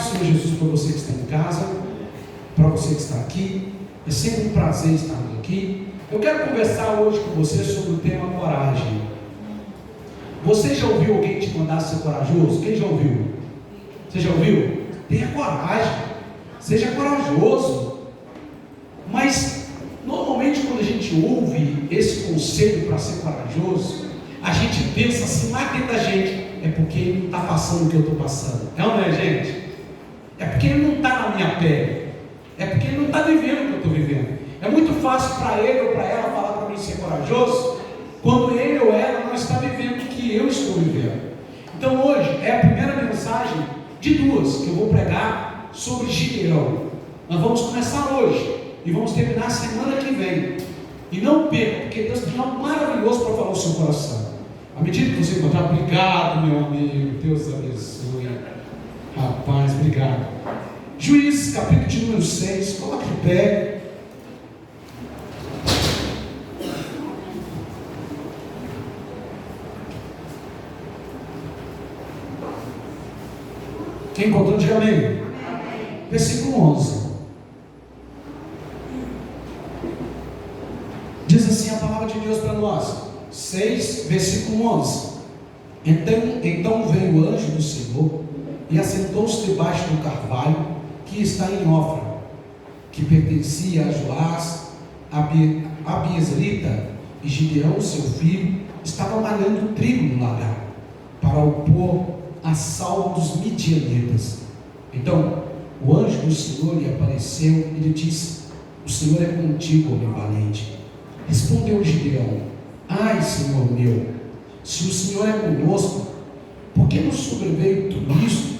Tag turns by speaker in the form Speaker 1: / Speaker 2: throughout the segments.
Speaker 1: do Senhor Jesus para você que está em casa, para você que está aqui. É sempre um prazer estarmos aqui. Eu quero conversar hoje com você sobre o tema coragem. Você já ouviu alguém te mandar ser corajoso? Quem já ouviu? Você já ouviu? Tenha coragem, seja corajoso. Mas normalmente quando a gente ouve esse conselho para ser corajoso, a gente pensa assim lá dentro da gente: é porque ele não está passando o que eu estou passando. É ou não é, gente? É porque ele não está na minha pele. É porque ele não está vivendo o que eu estou vivendo. É muito fácil para ele ou para ela falar para mim ser corajoso, quando ele ou ela não está vivendo o que eu estou vivendo. Então hoje é a primeira mensagem de duas que eu vou pregar sobre Gideão. Nós vamos começar hoje e vamos terminar semana que vem. E não perca, porque Deus tem algo maravilhoso para falar no seu coração. À medida que você encontrar, obrigado, meu amigo, Deus abençoe. Rapaz, obrigado. Juízes, capítulo de número 6, coloque de pé. Quem encontrou, diga amém. Amém. Versículo 11. Diz assim a palavra de Deus para nós. 6, versículo 11. Então veio o anjo do Senhor e assentou-se debaixo do carvalho que está em Ofra, que pertencia a Joás, a Biezrita, e Gideão, seu filho, estava malhando trigo no lagar, para o pôr a salvo dos midianitas. Então o anjo do Senhor lhe apareceu e lhe disse: o Senhor é contigo, homem valente. Respondeu Gideão: ai, Senhor meu, se o Senhor é conosco, por que nos sobreveio tudo isso?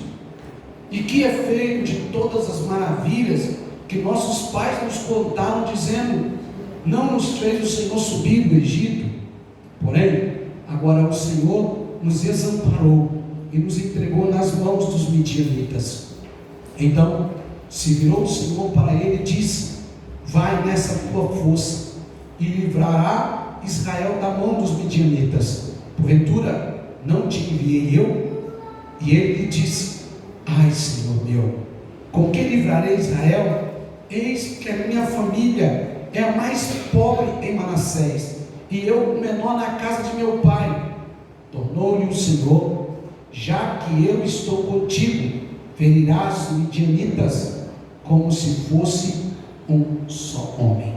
Speaker 1: E que é feito de todas as maravilhas que nossos pais nos contaram, dizendo: não nos fez o Senhor subir do Egito? Porém, agora o Senhor nos desamparou e nos entregou nas mãos dos midianitas. Então se virou o Senhor para ele e disse: vai nessa tua força e livrará Israel da mão dos midianitas. Porventura não te enviei eu? E ele lhe disse: ai, Senhor meu, com que livrarei Israel? Eis que a minha família é a mais pobre em Manassés, e eu o menor na casa de meu pai. Tornou-lhe o Senhor: já que eu estou contigo, ferirás os midianitas como se fosse um só homem.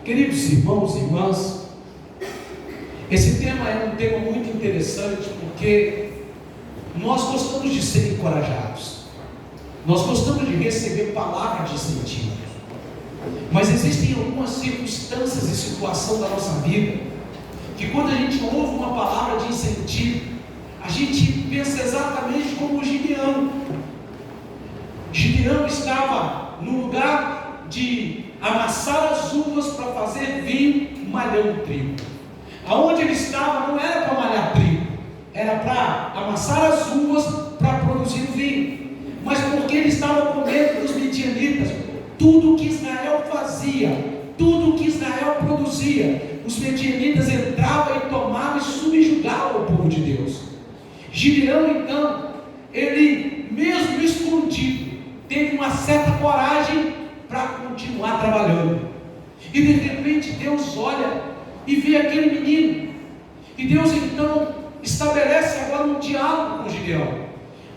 Speaker 1: Queridos irmãos e irmãs, esse tema é um tema muito interessante, porque nós gostamos de ser encorajados, nós gostamos de receber palavras de incentivo, mas existem algumas circunstâncias e situação da nossa vida, que quando a gente ouve uma palavra de incentivo, a gente pensa exatamente como o Gideão. Gideão estava no lugar de amassar as uvas para fazer vinho, malhando trigo. Aonde ele estava não era para malhar trigo, era para amassar as uvas para produzir o vinho. Mas porque ele estava com medo dos midianitas, tudo que Israel fazia, tudo que Israel produzia, os midianitas entravam e tomavam e subjugavam o povo de Deus. Gideão, então, ele mesmo escondido, teve uma certa coragem para continuar trabalhando. E de repente Deus olha e vê aquele menino, e Deus então estabelece agora um diálogo com Gideão.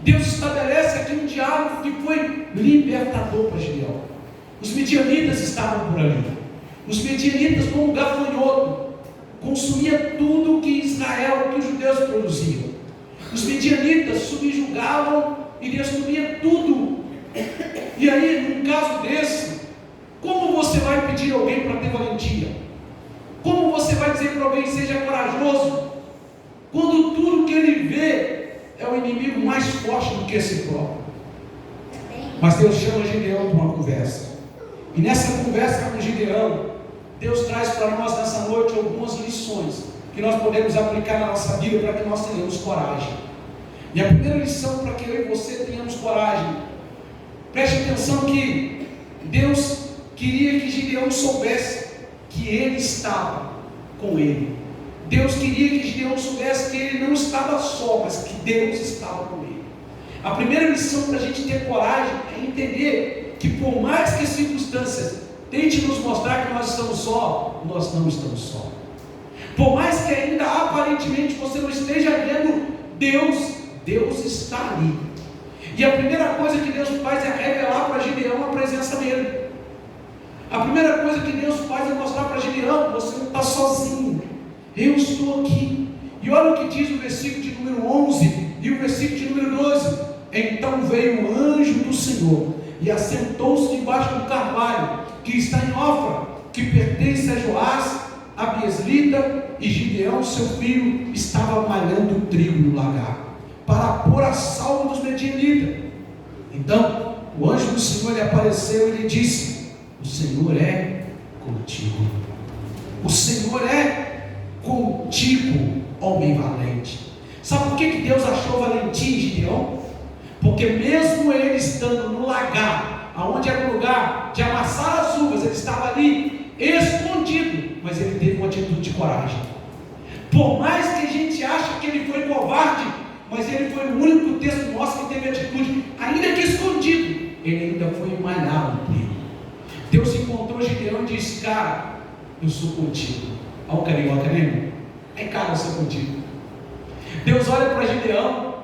Speaker 1: Deus estabelece aqui um diálogo que foi libertador para Gideão. Os midianitas estavam por ali. Os midianitas, como gafanhoto, consumia tudo que Israel, que os judeus produziam. Os midianitas subjugavam e destruíam tudo. E aí, num caso desse, como você vai pedir alguém para ter valentia? Como você vai dizer para alguém seja corajoso, quando tudo que ele vê é o inimigo mais forte do que si próprio? Mas Deus chama Gideão para uma conversa, e nessa conversa com Gideão, Deus traz para nós nessa noite algumas lições que nós podemos aplicar na nossa vida para que nós tenhamos coragem. E a primeira lição para que eu e você tenhamos coragem, preste atenção que Deus queria que Gideão soubesse que ele estava com ele. Deus queria que Gideão soubesse que ele não estava só, mas que Deus estava com ele. A primeira lição para a gente ter coragem é entender que por mais que as circunstâncias tentem nos mostrar que nós estamos só, nós não estamos só. Por mais que ainda aparentemente você não esteja vendo Deus está ali. E a primeira coisa que Deus faz é revelar para Gideão a presença dele. A primeira coisa que Deus faz é mostrar para Gideão: você não está sozinho, eu estou aqui. E olha o que diz o versículo de número 11 e o versículo de número 12: então veio o anjo do Senhor e assentou-se debaixo do carvalho que está em Ofra, que pertence a Joás, a Bieslita, e Gideão seu filho estava malhando trigo no lagar, para pôr a salvo dos medianitas. Então o anjo do Senhor lhe apareceu e lhe disse: o Senhor é contigo. O Senhor é contigo, homem valente. Sabe por que Deus achou valentia em Gideão? Porque mesmo ele estando no lagar, aonde era o lugar de amassar as uvas, ele estava ali escondido, mas ele teve uma atitude de coragem. Por mais que a gente ache que ele foi covarde, mas ele foi o único que o texto mostra que teve atitude, ainda que escondido, ele ainda foi malhar no trigo. Deus encontrou Gideão e disse: cara, eu sou contigo. Olha o carioca, né? É, cara, eu sou contigo. Deus olha para Gideão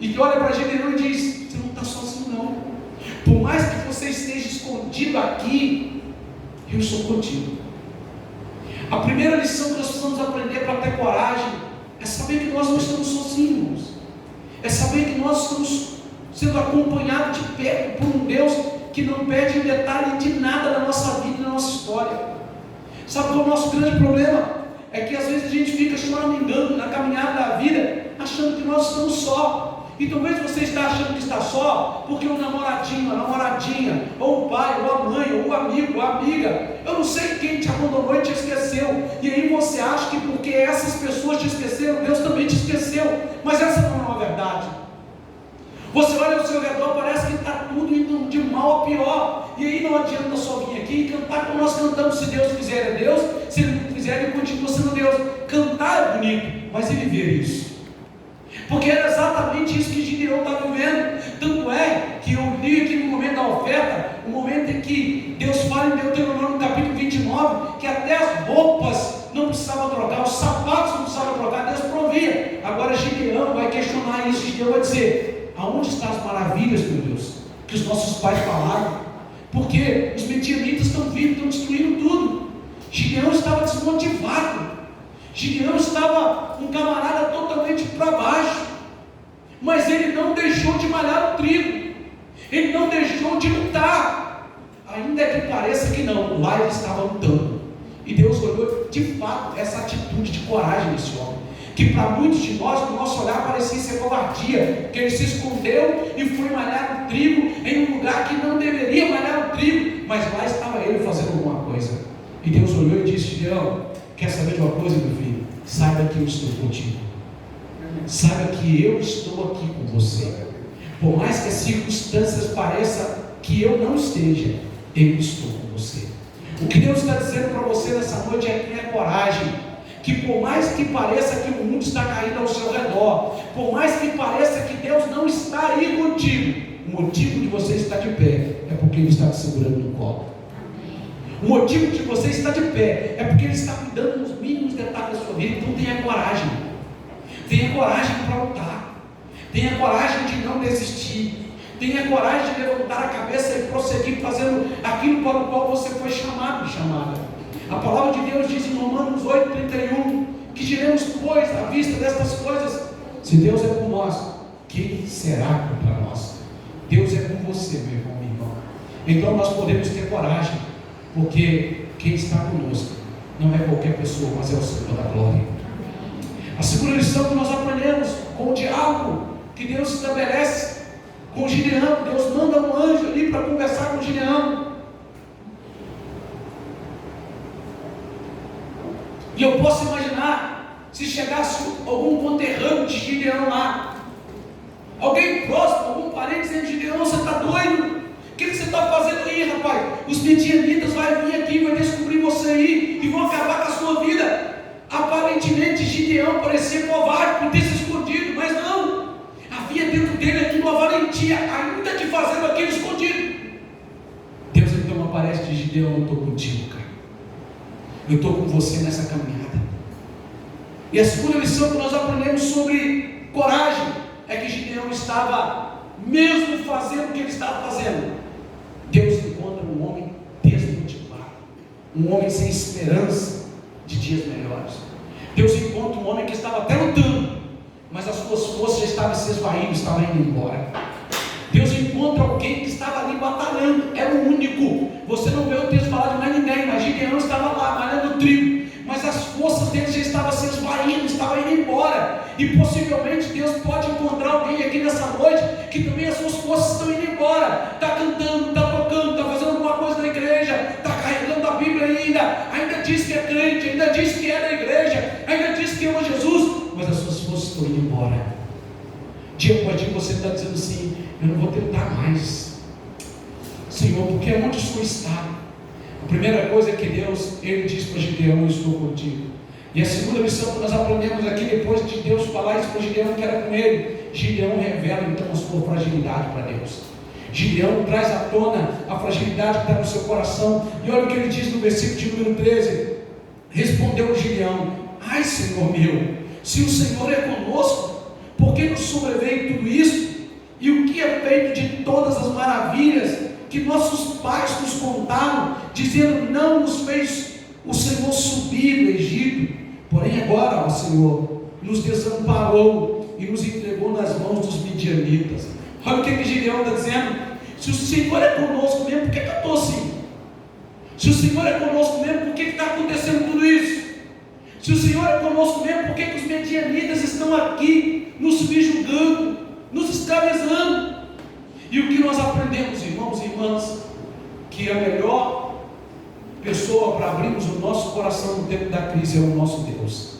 Speaker 1: e olha para Gideão e diz: você não está sozinho não. Por mais que você esteja escondido aqui, eu sou contigo. A primeira lição que nós precisamos aprender para ter coragem é saber que nós não estamos sozinhos. É saber que nós estamos sendo acompanhados de perto por um Deus que não perde um detalhe de nada da nossa vida e da nossa história. Sabe qual é o nosso grande problema? É que às vezes a gente fica choramingando na caminhada da vida, achando que nós estamos só. E talvez você está achando que está só, porque o namoradinho, a namoradinha, ou o pai, ou a mãe, ou o amigo, ou a amiga, eu não sei quem te abandonou e te esqueceu. E aí você acha que porque essas pessoas te esqueceram, Deus também te esqueceu. Mas essa não é uma verdade. Você olha ao seu redor, parece que está tudo indo de mal a pior. E aí não adianta só vir aqui e cantar como nós cantamos. Se Deus quiser é Deus, se Ele não quiser Ele continua sendo Deus. Cantar é bonito, mas e viver isso? Porque era exatamente isso que Gideão estava vivendo. Tanto é que eu li aqui no momento da oferta, o momento em que Deus fala em Deuteronômio no capítulo 29, que até as roupas não precisavam trocar, os sapatos não precisavam trocar, Deus provia. Agora Gideão vai questionar isso. Gideão vai dizer: aonde estão as maravilhas, meu Deus, que os nossos pais falaram? Porque os medianitas estão vindo, estão destruindo tudo. Gideão estava desmotivado. Gideão estava um camarada totalmente para baixo. Mas ele não deixou de malhar o trigo. Ele não deixou de lutar. Ainda que pareça que não, lá ele estava lutando. E Deus olhou de fato essa atitude de coragem desse homem, que para muitos de nós, no nosso olhar, parecia ser covardia, que ele se escondeu e foi malhar o trigo em um lugar que não deveria malhar o trigo, mas lá estava ele fazendo alguma coisa. E Deus olhou e disse: Gideão, quer saber de uma coisa, meu filho? Saiba que eu estou contigo. Saiba que eu estou aqui com você. Por mais que as circunstâncias pareçam que eu não esteja, eu estou com você. O que Deus está dizendo para você nessa noite é que é coragem. Que por mais que pareça que o mundo está caindo ao seu redor, por mais que pareça que Deus não está aí contigo, o motivo de você estar de pé é porque Ele está te segurando no colo. O motivo de você estar de pé é porque Ele está cuidando dos mínimos detalhes da sua vida. Então tenha coragem. Tenha coragem para lutar. Tenha coragem de não desistir. Tenha coragem de levantar a cabeça e prosseguir fazendo aquilo para o qual você foi chamado e chamada. A palavra de Deus diz em Romanos 8:31 que diremos, pois, à vista destas coisas, se Deus é por nós, quem será contra nós? Deus é com você, meu irmão, minha irmã. Então nós podemos ter coragem, porque quem está conosco não é qualquer pessoa, mas é o Senhor da glória. A segunda lição que nós aprendemos com o diálogo que Deus estabelece com Gideão, Deus manda um anjo ali para conversar com Gideão. E eu posso imaginar se chegasse algum conterrâneo de Gideão lá, alguém próximo, algum parente dizendo: Gideão, você está doido? O que você está fazendo aí, rapaz? Os medianitas vão vir aqui, vai descobrir você aí e vão acabar com a sua vida. Aparentemente Gideão parecia covarde por ter se escondido, mas não, havia dentro dele aquilo Gideão, eu estou contigo, cara. Eu estou com você nessa caminhada. E a segunda lição que nós aprendemos sobre coragem é que Gideão estava, mesmo fazendo o que ele estava fazendo, Deus encontra um homem desmotivado, um homem sem esperança de dias melhores. Deus encontra um homem que estava até lutando, mas as suas forças já estavam se esvaindo, estavam indo embora. Deus encontra alguém que estava ali batalhando, era o único. Você não vê o texto falar de mais ninguém, mas Gideão estava lá, malhando o trigo, mas as forças dele já estavam se esvaindo, estavam indo embora. E possivelmente Deus pode encontrar alguém aqui nessa noite que também as suas forças estão indo embora. Está cantando, está tocando, está fazendo alguma coisa na igreja, está carregando a Bíblia ainda diz que é crente, ainda diz que é da igreja, ainda diz que ama Jesus, mas as suas forças estão indo embora. Dia após dia você está dizendo assim: eu não vou tentar mais, Senhor, porque é onde o Senhor está. A primeira coisa é que Deus, Ele diz para Gideão: eu estou contigo. E a segunda lição que nós aprendemos aqui, depois de Deus falar isso para Gideão, que era com ele, Gideão revela então a sua fragilidade para Deus. Gideão traz à tona a fragilidade que está no seu coração. E olha o que ele diz no versículo de número 13: respondeu Gideão: ai, Senhor meu, se o Senhor é conosco, por que nos sobreveio tudo isso? E o que é feito de todas as maravilhas que nossos pais nos contaram, dizendo: não nos fez o Senhor subir do Egito? Porém agora, ó Senhor, nos desamparou e nos entregou nas mãos dos midianitas. Olha o que Gideão está dizendo: se o Senhor é conosco mesmo, por que eu estou assim? Se o Senhor é conosco mesmo, por que está acontecendo tudo isso? Se o Senhor é conosco mesmo, por que os midianitas estão aqui nos subjugando, nos escravizando? E o que nós aprendemos, irmãos e irmãs, que a melhor pessoa para abrirmos o nosso coração no tempo da crise é o nosso Deus.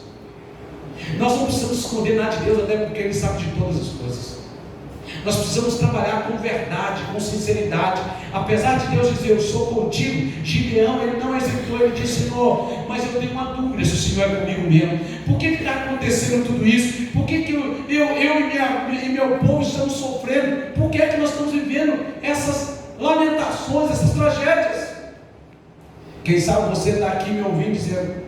Speaker 1: Nós não precisamos esconder nada de Deus, até porque Ele sabe de todas as coisas. Nós precisamos trabalhar com verdade, com sinceridade. Apesar de Deus dizer: eu sou contigo, Gideão, ele não hesitou, ele disse: Senhor, mas eu tenho uma dúvida se o Senhor é comigo mesmo. Por que está acontecendo tudo isso? Por que eu e meu povo estamos sofrendo? Por que nós estamos vivendo essas lamentações, essas tragédias? Quem sabe você está aqui me ouvindo dizendo: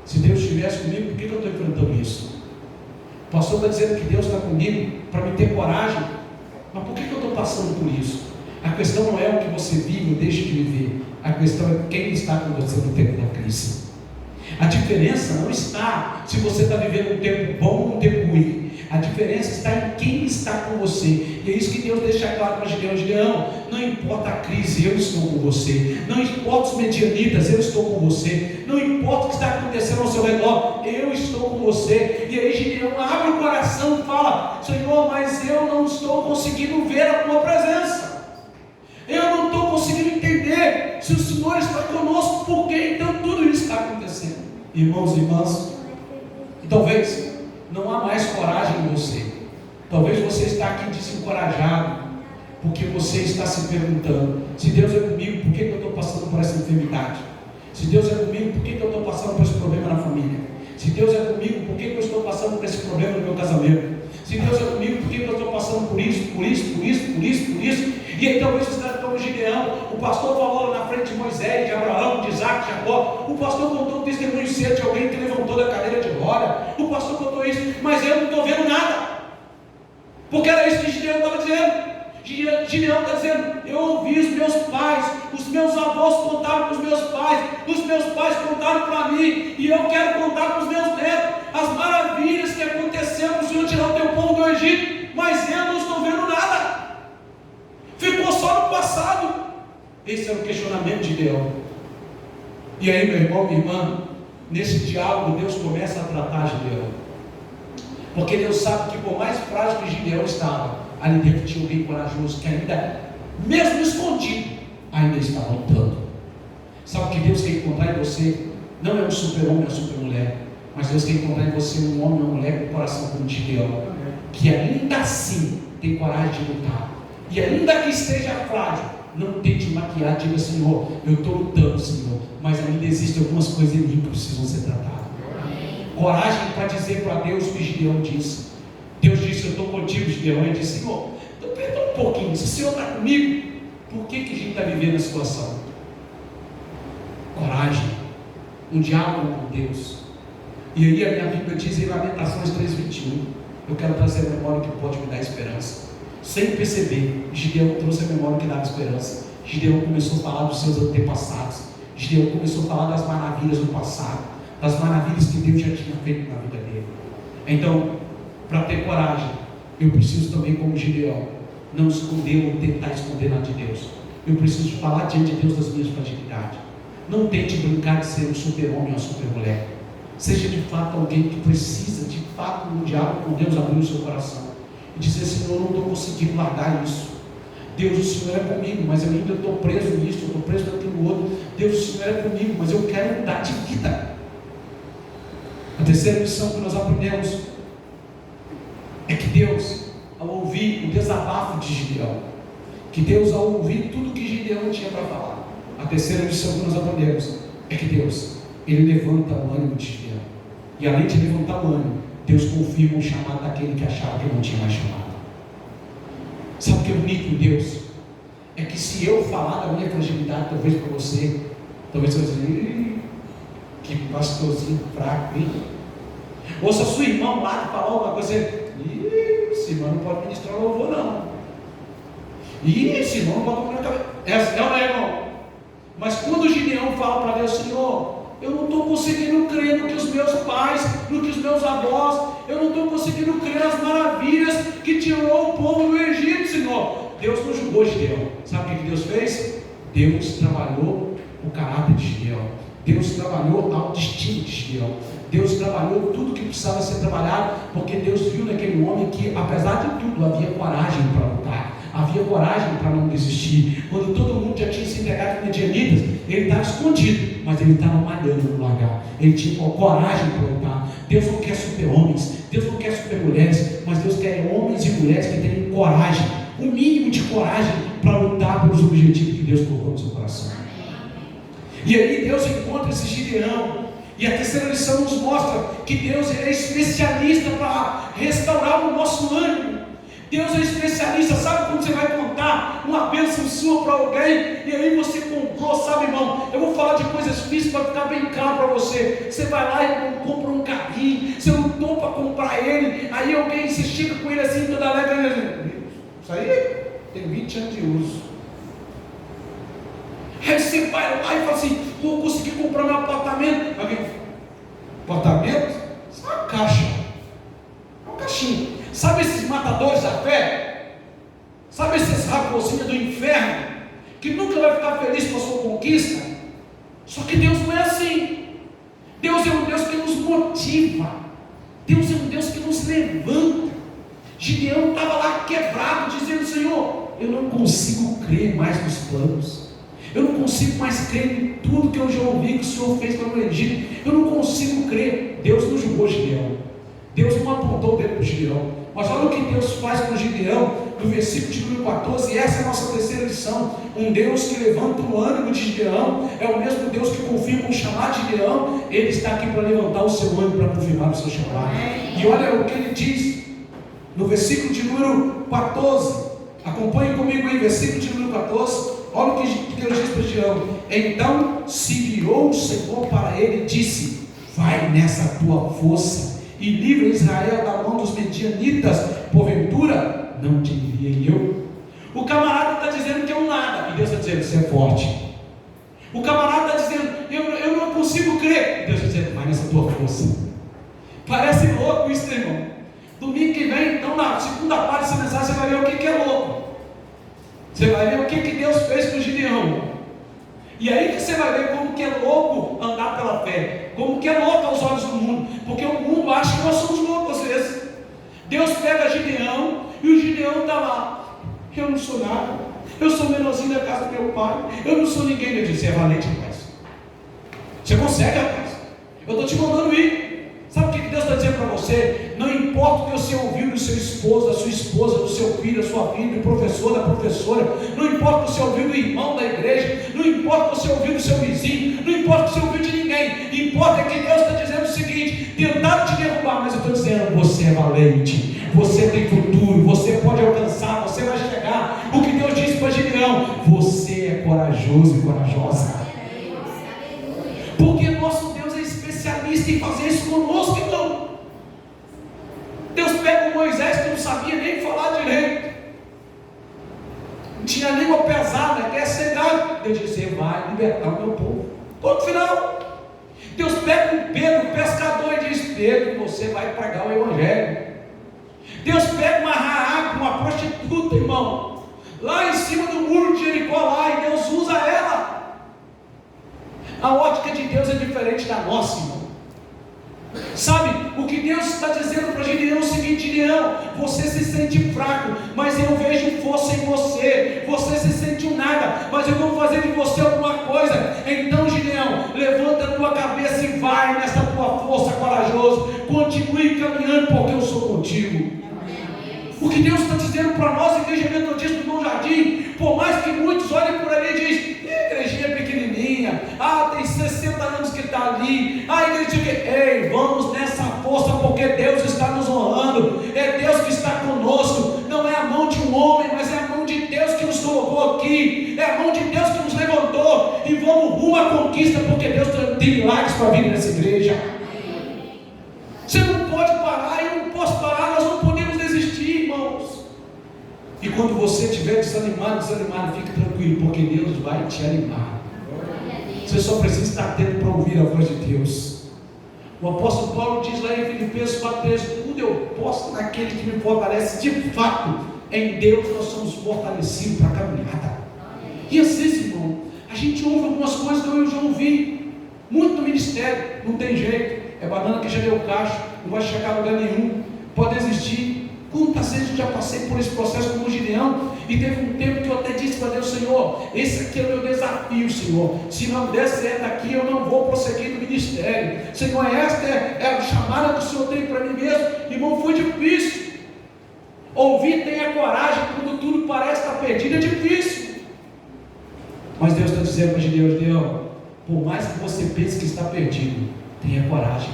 Speaker 1: se Deus estivesse comigo, por que eu estou enfrentando isso? O pastor está dizendo que Deus está comigo para me ter coragem, mas por que eu estou passando por isso? A questão não é o que você vive ou deixa de viver, a questão é quem está com você no tempo da crise. A diferença não está se você está vivendo um tempo bom ou um tempo ruim. A diferença está em quem está com você. E é isso que Deus deixa claro para Gideão: Gideão, não importa a crise, eu estou com você. Não importa os medianitas, eu estou com você. Não importa o que está acontecendo ao seu redor, eu estou com você. E aí Gideão abre o coração e fala: Senhor, mas eu não estou conseguindo ver a tua presença. Eu não estou conseguindo entender se o Senhor está conosco, por que então tudo isso está acontecendo? Irmãos e irmãs, talvez não há mais coragem em você. Talvez você está aqui desencorajado, porque você está se perguntando: se Deus é comigo, por que eu estou passando por essa enfermidade? Se Deus é comigo, por que eu estou passando por esse problema na família? Se Deus é comigo, por que eu estou passando por esse problema no meu casamento? Se Deus é comigo, por que eu estou passando por isso? E aí talvez você está como Gideão. O pastor falou lá na frente de Moisés, de Abraão, de Isaac, de Jacó. O pastor contou um testemunho cedo de alguém que levantou da cadeira de glória. O pastor contou isso, mas eu não estou vendo nada. Porque era isso que Gideão estava dizendo. Gideão está dizendo: eu ouvi os meus pais, os meus avós contaram para os meus pais contaram para mim, e eu quero contar para os meus netos as maravilhas que aconteceram para o Senhor tirar o teu povo do Egito, mas eu não estou vendo nada. Ficou só no passado. Esse era o questionamento de Gideão. E aí, meu irmão, minha irmã, nesse diálogo Deus começa a tratar Gideão, porque Deus sabe que por mais frágil que Gideão estava, ali dentro tinha alguém corajoso que ainda, mesmo escondido, ainda estava lutando. Sabe o que Deus quer encontrar em você? Não é um super-homem ou uma super-mulher, mas Deus quer encontrar em você um homem ou uma mulher com o coração como Gideão, que ainda assim tem coragem de lutar, e ainda que esteja frágil, não tente maquiar, diga: Senhor, eu estou lutando, Senhor, mas ainda existem algumas coisas em mim que precisam ser tratadas. Coragem para dizer para Deus o que Gideão disse. Deus disse: eu estou contigo, Gideão. Ele disse: Senhor, então perdoa um pouquinho, se o Senhor está comigo, por que a gente está vivendo a situação? coragem, um diálogo com Deus. E aí a minha Bíblia diz em Lamentações 3:21, eu quero trazer a memória que pode me dar esperança. Sem perceber, Gideão trouxe a memória que dava esperança. Gideão começou a falar dos seus antepassados. Gideão começou a falar das maravilhas do passado, das maravilhas que Deus já tinha feito na vida dele. Então, para ter coragem, eu preciso também, como Gideão, não esconder ou tentar esconder nada de Deus. Eu preciso falar diante de Deus das minhas fragilidades. Não tente brincar de ser um super-homem ou uma super-mulher. Seja de fato alguém que precisa, de fato, no diálogo com Deus, abrir o seu coração e dizer: Senhor, eu não estou conseguindo largar isso. Deus, o Senhor é comigo, mas eu ainda estou preso nisso, eu estou preso naquilo outro. Deus, o Senhor é comigo, mas eu quero mudar de vida. A terceira lição que nós aprendemos é que Deus, ao ouvir o desabafo de Gideão, que Deus, ao ouvir tudo que Gideão tinha para falar, a terceira lição que nós aprendemos é que Deus, Ele levanta o ânimo de Gideão. E além de levantar o ânimo, Deus confirma o chamado daquele que achava que não tinha mais chamado. Sabe o que é bonito em Deus? É que se eu falar da minha fragilidade, talvez para você, talvez você vai dizer: que pastorzinho fraco, hein? Ou se a sua irmã lá falar alguma coisa, esse irmão não pode ministrar louvor, não. Esse irmão não pode tomar na cabeça. Essa é o meu irmão. Mas quando o Gideão fala para Deus: Senhor, eu não estou conseguindo crer no que os meus pais, no que os meus avós, eu não estou conseguindo crer nas maravilhas que tirou o povo do Egito, Senhor. Deus não julgou Gideão. Sabe o que Deus fez? Deus trabalhou o caráter de Gideão. Deus trabalhou a autoestima de Gideão. Deus trabalhou tudo que precisava ser trabalhado, porque Deus viu naquele homem que, apesar de tudo, havia coragem para lutar, havia coragem para não desistir. Quando todo mundo já tinha se entregado aos medianitas, ele estava escondido, mas ele estava malhando no lagar. Ele tinha coragem para lutar. Deus não quer super-homens, Deus não quer super-mulheres, mas Deus quer homens e mulheres que tenham coragem, o mínimo de coragem para lutar pelos objetivos que Deus colocou no seu coração. E aí Deus encontra esse Gideão. E a terceira lição nos mostra que Deus é especialista para restaurar o nosso ânimo. Deus é especialista. Sabe quando você vai contar uma bênção sua para alguém, e aí você comprou, sabe, irmão? Eu vou falar de coisas físicas para ficar bem claro para você. Você vai lá e compra um carrinho, você lutou para comprar ele, aí alguém, você chega com ele assim, toda alegre, isso aí tem 20 anos de uso. Aí você vai lá e fala assim: vou conseguir comprar meu apartamento. Alguém: apartamento? Isso é uma caixa, é um caixinho. Sabe esses matadores da fé? Sabe esses raposinhos do inferno, que nunca vai ficar feliz com a sua conquista? Só que Deus não é assim. Deus é um Deus que nos motiva. Deus é um Deus que nos levanta. Gideão estava lá quebrado, dizendo: Senhor, eu não consigo crer mais nos planos. Eu não consigo mais crer em tudo que eu já ouvi que o Senhor fez para o Egito. Eu não consigo crer. Deus não julgou Gideão. Deus não apontou o dedo para Gideão. Mas olha o que Deus faz com Gideão, no versículo de número 14, e essa é a nossa terceira lição. Um Deus que levanta o ânimo de Gideão, é o mesmo Deus que confirma o chamado de Gideão. Ele está aqui para levantar o seu ânimo, para confirmar o seu chamado. E olha o que ele diz, no versículo de número 14, acompanhe comigo aí, versículo de número 14, olha o que Deus diz para Gideão. Então se virou o Senhor para ele e disse: vai nessa tua força e livra Israel da mão dos medianitas, porventura não te enviei eu? O camarada está dizendo que é um nada, e Deus está dizendo: você é forte. O camarada está dizendo: eu não consigo crer, e Deus está dizendo: vai nessa tua força. Parece louco isso, irmão. Domingo que vem, então, na segunda parte dessa mensagem, você vai ver o que é louco. Você vai ver o que Deus fez com Gideão. E aí que você vai ver como que é louco andar pela fé, como que é louco aos olhos do mundo, porque o mundo acha que nós somos loucos às vezes. Deus pega Gideão, e o Gideão está lá: eu não sou nada, eu sou menorzinho da casa do meu pai, eu não sou ninguém. Ele diz: você é valente, rapaz, você consegue, rapaz, eu estou te mandando ir. Sabe o que Deus está dizendo para você? Não importa o que você ouviu do seu esposo, da sua esposa, do seu filho, da sua filha, do professor, da professora, não importa o que você ouviu do irmão da igreja, não importa o que você ouviu do seu vizinho, não importa o que você ouviu de ninguém, importa que Deus está dizendo o seguinte: tentaram te derrubar, mas eu estou dizendo: você é valente, você tem futuro, você pode alcançar, você vai chegar. O que Deus disse para Gideão: você é corajoso e corajosa. persiste em fazer isso conosco, irmão. Deus pega o Moisés que não sabia nem falar direito, não tinha língua pesada, quer ser dado. Deus disse: você vai libertar o meu povo. Ponto final. Deus pega um Pedro, pescador, e diz: Pedro, você vai pregar o evangelho. Deus pega uma Raabe, uma prostituta, irmão, lá em cima do muro de Jericó, lá, e Deus usa ela. A ótica de Deus é diferente da nossa, irmão. Sabe, o que Deus está dizendo para Gideão é o seguinte: Gideão, você se sente fraco, mas eu vejo força em você. Você se sente um nada, mas eu vou fazer de você alguma coisa. Então, Gideão, levanta a tua cabeça e vai nessa tua força, corajoso. Continue caminhando, porque eu sou contigo. O que Deus está dizendo para nós, igreja metodista do Bom Jardim, por mais que muitos olhem por ali e dizem: igrejinha pequenininha, tem 60 anos que está ali, igreja que... Ei, vamos nessa força, porque Deus está nos honrando, é Deus que está conosco, não é a mão de um homem, mas é a mão de Deus que nos colocou aqui, é a mão de Deus que nos levantou, e vamos rumo à conquista, porque Deus tem milagres para vir nessa igreja. Você não pode parar, eu não posso parar, nós não podemos desistir, irmãos. E quando você estiver desanimado, fique tranquilo, porque Deus vai te animar. Você só precisa estar atento para ouvir a voz de Deus. O apóstolo Paulo diz lá em Filipenses 4:13: tudo eu posso naquele que me fortalece. De fato, em Deus nós somos fortalecidos para a caminhada. E às vezes, irmão, a gente ouve algumas coisas que eu já ouvi muito no ministério. Não tem jeito, é banana que já deu cacho, não vai chegar a lugar nenhum, pode existir. Quantas vezes eu já passei por esse processo como Gideão, e teve um tempo que eu até disse para Deus: Senhor, esse aqui é o meu desafio, Senhor, se não der certo aqui, eu não vou prosseguir no ministério, Senhor, esta é a chamada que o Senhor tem para mim mesmo. Irmão, foi difícil. Ouvir, tenha coragem, quando tudo parece estar perdido, é difícil. Mas Deus está dizendo para Gideão: Gideão, por mais que você pense que está perdido, tenha coragem,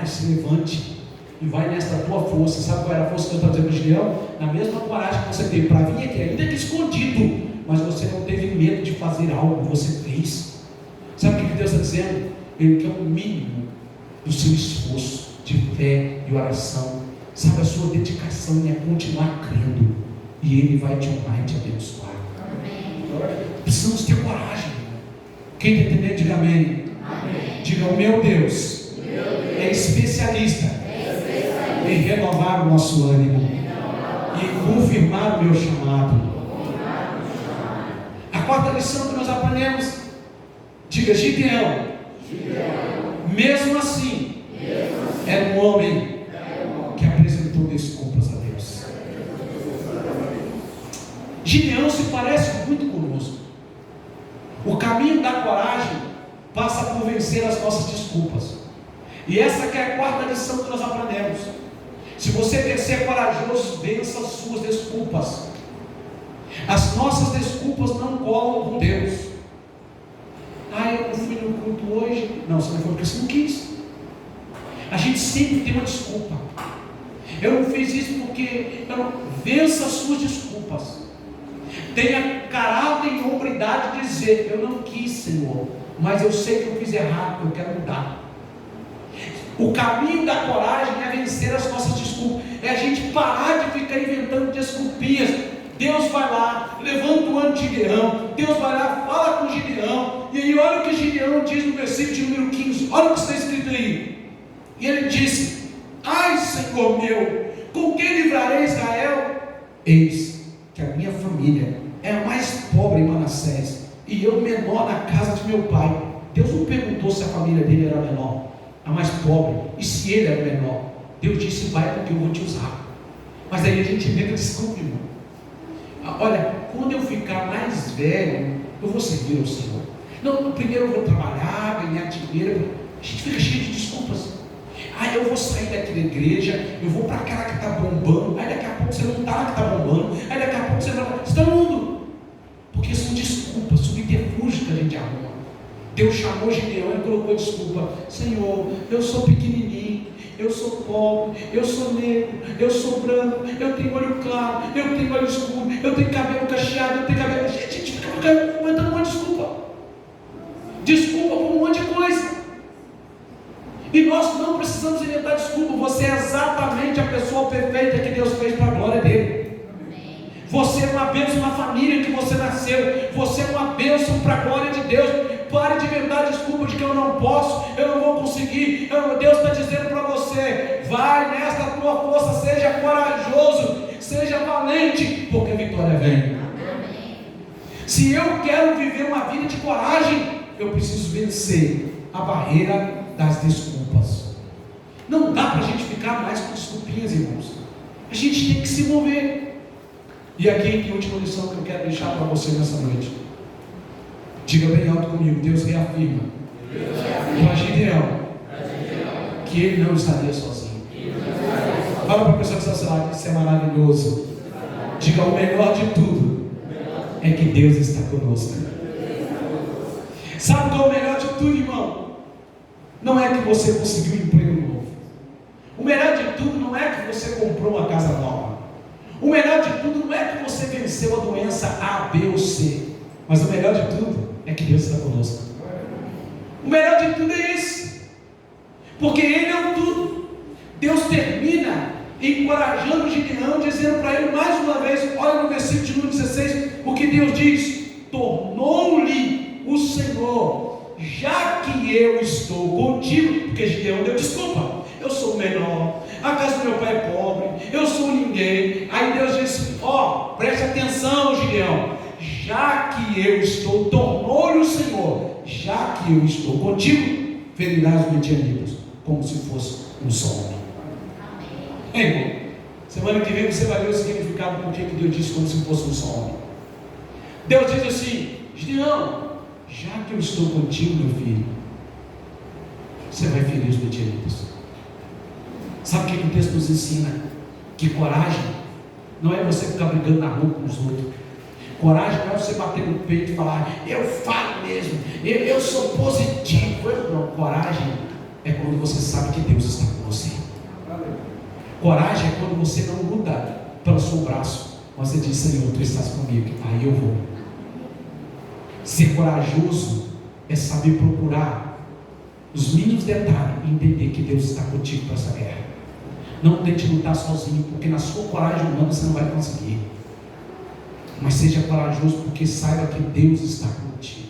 Speaker 1: se levante e vai nessa tua força. Sabe qual era a força que eu estava dizendo para Gideão? Na mesma coragem que você teve para vir aqui, ainda que escondido, mas você não teve medo de fazer algo, você fez. Sabe o que Deus está dizendo? Ele quer o mínimo do seu esforço de fé e oração. Sabe, a sua dedicação é continuar crendo, e Ele vai te honrar e te abençoar. Amém. Precisamos ter coragem. Quem está entendendo, diga amém. Amém. Diga: o meu Deus é especialista em renovar o nosso ânimo e confirmar o meu chamado. A quarta lição que nós aprendemos, diga: Gideão, mesmo assim, era um homem que apresentou desculpas a Deus. Gideão se parece muito conosco. O caminho da coragem passa por vencer as nossas desculpas. E essa que é a quarta lição que nós aprendemos. Se você quer ser corajoso, vença as suas desculpas. As nossas desculpas não colam com Deus. Eu não fui no culto hoje. Não, você não foi porque você não quis. A gente sempre tem uma desculpa. Eu não fiz isso porque eu não... Vença as suas desculpas. Tenha caráter e hombridade de dizer: eu não quis, Senhor, mas eu sei que eu fiz errado, eu quero mudar. O caminho da coragem é vencer as nossas desculpas, é a gente parar de ficar inventando desculpinhas. Deus vai lá, levanta o ânimo de Gideão, Deus vai lá, fala com Gideão, e aí olha o que Gideão diz no versículo de número 15, olha o que está escrito aí. E ele disse: ai, Senhor meu, com quem livrarei Israel? Eis que a minha família é a mais pobre em Manassés, e eu menor na casa de meu pai. Deus não perguntou se a família dele era menor, a mais pobre, e se ele era menor. Deus disse: vai, porque eu vou te usar. Mas aí a gente inventa desculpa, irmão. Olha, quando eu ficar mais velho, eu vou servir ao Senhor. Não, primeiro eu vou trabalhar, ganhar dinheiro. A gente fica cheio de desculpas. Eu vou sair daqui da igreja, eu vou para aquela que está bombando. Aí daqui a pouco você não está lá que está bombando. Aí daqui a pouco você não está no mundo. Porque são desculpas, subterfúgios que a gente arruma. Deus chamou Gideão e colocou desculpa: Senhor, eu sou pequenininho, eu sou pobre, eu sou negro, eu sou branco, eu tenho olho claro, eu tenho olho escuro, eu tenho cabelo cacheado, eu tenho cabelo... Gente, a gente fica comentando uma desculpa. Desculpa por um monte de coisa. E nós não precisamos inventar desculpa. Você é exatamente a pessoa perfeita que Deus fez para a glória dele. Você é uma bênção na família que você nasceu. Você é uma bênção para a glória de Deus. Pare de inventar desculpa de que eu não posso, eu não vou conseguir. Deus está dizendo para você: vai nesta tua força, seja corajoso, seja valente, porque a vitória vem. Se eu quero viver uma vida de coragem, eu preciso vencer a barreira das desculpas. Não dá para a gente ficar mais com desculpinhas, irmãos. A gente tem que se mover. E aqui tem a última lição que eu quero deixar para você nessa noite. Diga bem alto comigo: Deus reafirma para Gideão que ele não estaria sozinho. Fala para a pessoa que está lá, isso é maravilhoso. Diga: o melhor de tudo é que Deus está conosco. Sabe qual é o melhor de tudo, irmão? Não é que você conseguiu um emprego novo. O melhor de tudo não é que você comprou uma casa nova. O melhor de tudo não é que você venceu a doença A, B ou C. Mas o melhor de tudo é que Deus está conosco. O melhor de tudo é isso. Porque Ele é o tudo. Deus termina encorajando Gideão, dizendo para ele mais uma vez, olha no versículo de número 16, o que Deus diz: tornou-lhe o Senhor, já que eu estou contigo. Porque Gideão deu desculpa: eu sou o menor, a casa do meu pai é pobre, eu sou ninguém. Aí Deus disse: preste atenção, Gideão, já que eu estou, tornou-lhe o Senhor, já que eu estou contigo, ferirás os midianitas como se fosse um só homem. Irmão, semana que vem você vai ver o significado do que Deus disse como se fosse um só homem. Deus diz assim: Gideão, já que eu estou contigo, meu filho, você vai ferir os midianitas. Sabe o que o texto nos ensina? Que coragem não é você ficar brigando na rua com os outros. Coragem não é você bater no peito e falar: eu falo mesmo, eu sou positivo. Não, coragem é quando você sabe que Deus está com você. Coragem é quando você não luta pelo seu braço, mas você diz: Senhor, tu estás comigo, aí eu vou. Ser corajoso é saber procurar os mínimos detalhes e entender que Deus está contigo para essa guerra. Não tente lutar sozinho, porque na sua coragem humana você não vai conseguir. Mas seja corajoso, porque saiba que Deus está contigo.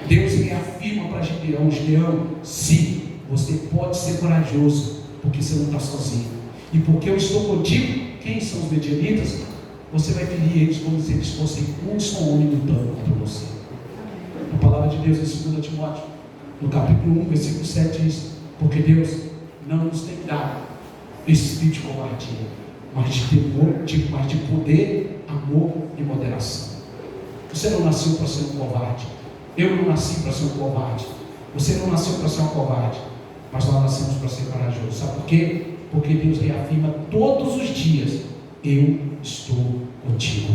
Speaker 1: Deus reafirma para Gideão: Gideão, sim, você pode ser corajoso, porque você não está sozinho. E porque eu estou contigo, quem são os midianitas? Você vai ferir eles como se eles fossem um só homem lutando contra você. A palavra de Deus em 2 Timóteo, no capítulo 1, versículo 7 diz: porque Deus não nos tem dado espírito de covardia, mas de temor, mas de poder, amor e moderação. Você não nasceu para ser um covarde. Eu não nasci para ser um covarde. Você não nasceu para ser um covarde. Mas nós nascemos para ser corajoso. Sabe por quê? Porque Deus reafirma todos os dias: eu estou contigo.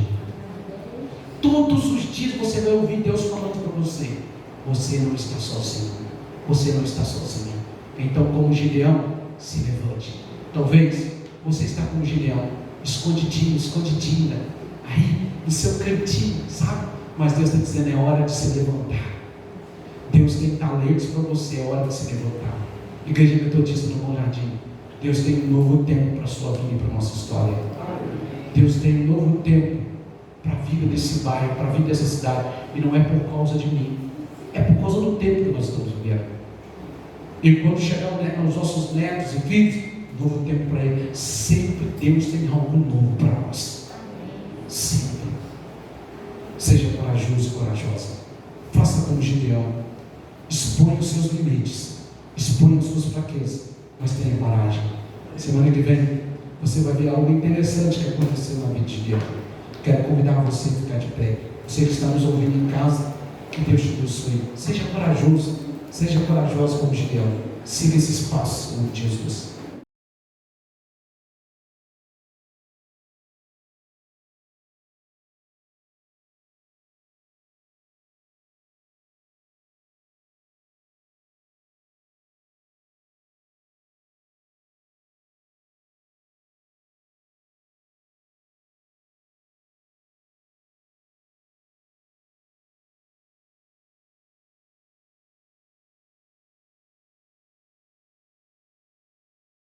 Speaker 1: Todos os dias você vai ouvir Deus falando para você: você não está sozinho. Você não está sozinho. Então, como Gideão, se levante. Talvez você está como Gideão, escondidinha, aí no seu cantinho, sabe? Mas Deus está dizendo: é hora de se levantar. Deus tem talentos para você, é hora de se levantar. Igreja Metodista do Bom Jardim, Deus tem um novo tempo para a sua vida e para a nossa história. Deus tem um novo tempo para a vida desse bairro, para a vida dessa cidade. E não é por causa de mim, é por causa do tempo que nós estamos vivendo. E quando chegar aos nossos netos e filhos, novo tempo para ele. Sempre Deus tem algo novo para nós. Sempre. Seja corajoso e corajosa. Faça como Gideão. Exponha os seus limites, exponha as suas fraquezas, mas tenha coragem. Semana que vem você vai ver algo interessante que aconteceu na vida de Gideão. Quero convidar você a ficar de pé. Você que está nos ouvindo em casa, que Deus te abençoe. Seja corajoso, seja corajosa como Gideão. Siga esses passos, em nome de Jesus.